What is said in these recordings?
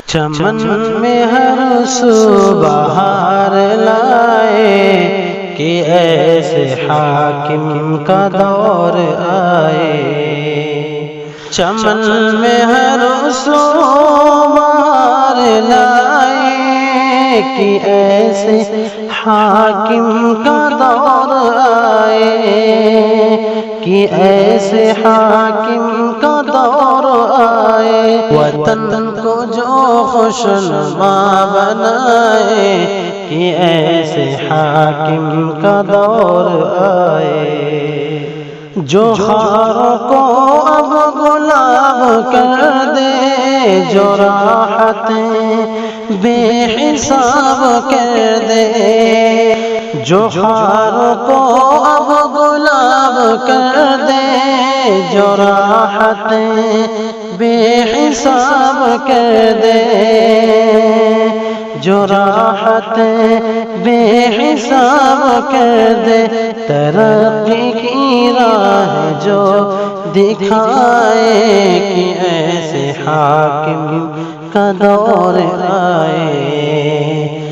چمن میں ہر سو بہار لائے کہ ایسے حاکم کا دور آئے۔ چمن میں ہر سو بہار لائے کہ ایسے حاکم کا دور آئے، کہ ایسے حاکم کا دور آئے۔ وطن کو جو خوشنما بنائے کہ ایسے حاکم کا دور آئے۔ جو خاروں کو اب گلاب کر دے، جو راحتیں بے حساب کر دے، جو خاروں کو اب گلاب کر دے، جو راحتیں بے حساب کر دے، جو راحتیں بے حساب کر دے۔ ترقی کی راہ جو دکھائے کہ ایسے حاکم کا دور آئے۔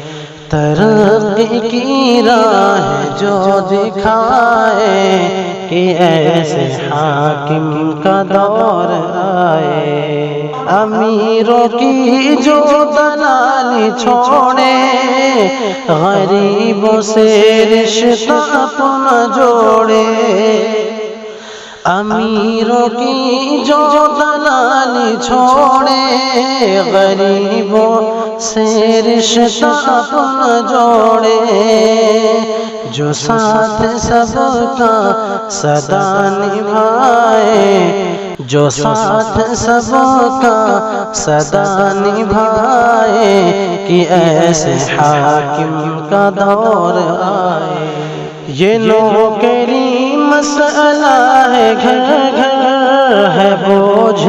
ترقی کی راہ جو دکھائے کہ ایسے حاکم کا دور آئے۔ امیروں کی جو دلالی چھوڑے، غریبوں سے رشتہ اپنا جوڑے۔ امیروں کی جو دلالی چھوڑے، غریبوں سے رشتہ اپنا جوڑے۔ جو ساتھ سب کا سدا نبھائے، جو ساتھ سب کا سدا نبھائے کہ ایسے حاکم کا دور آئے۔ یہ نوکری مسئلہ ہے گھر گھر، ہے بوجھ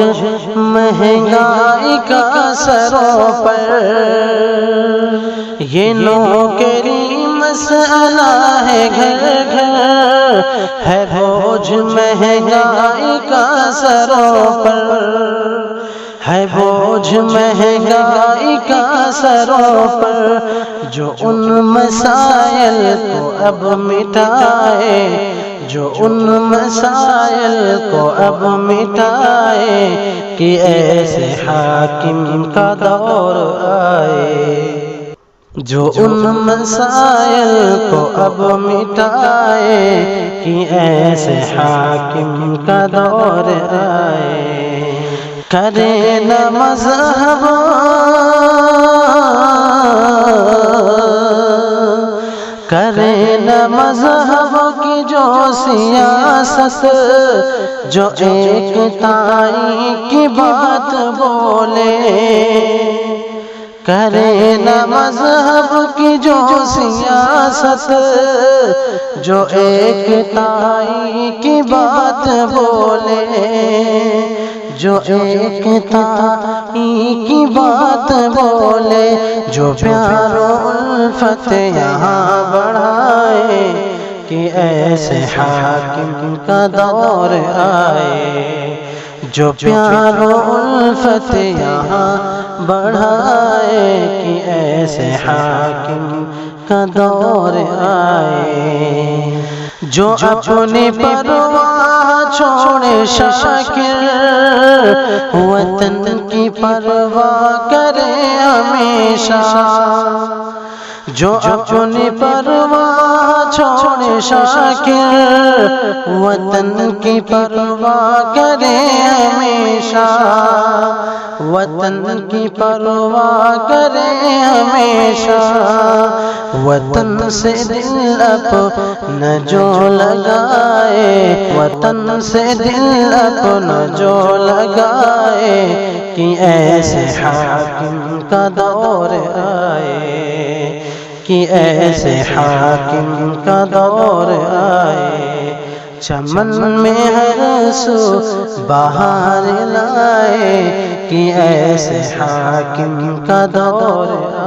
مہنگائی کا سروں پر۔ یہ نوکری مسئلہ ہے گھر گھر، ہے بوجھ مہنگائی کا سروں پر، ہے بوجھ مہنگائی کا سروں پر۔ جو ان مسائل کو اب مٹائے، جو ان مسائل کو اب مٹائے کہ ایسے حاکم کا دور آئے۔ جو ان مسائل کو اب مٹائے کہ ایسے حاکم کا دور آئے۔ کرے نہ مذہب کرے نہ مذہب کی جو سیاست، جو ایک تائی کی بات بولے۔ کرے نہ مذہب کی جو سیاست، جو ایک تائی کی بات بولے، جو ایک تائی کی بات بولے۔ جو پیار و الفت یہاں بڑھائے کہ ایسے حاکم کا دور آئے۔ جو پیار و الفت یہاں بڑھائے کہ ایسے حاکم کا دور آئے۔ جو اپنی پرواہ چھوڑے شاکر، وطن کی پرواہ کرے ہمیشہ۔ جو اپنی پرواہ چھوڑے شاکر، وطن کی پرواہ کرے ہمیشہ، وطن کی پرواہ کرے ہمیشہ۔ وطن سے دل اپنا جو لگائے، وطن سے دل اپنا جو لگائے کہ ایسے حاکم کا دور آئے، کہ ایسے حاکم کا دور آئے۔ چمن میں ہر سو بہار لائے کہ ایسے حاکم کا دور آئے۔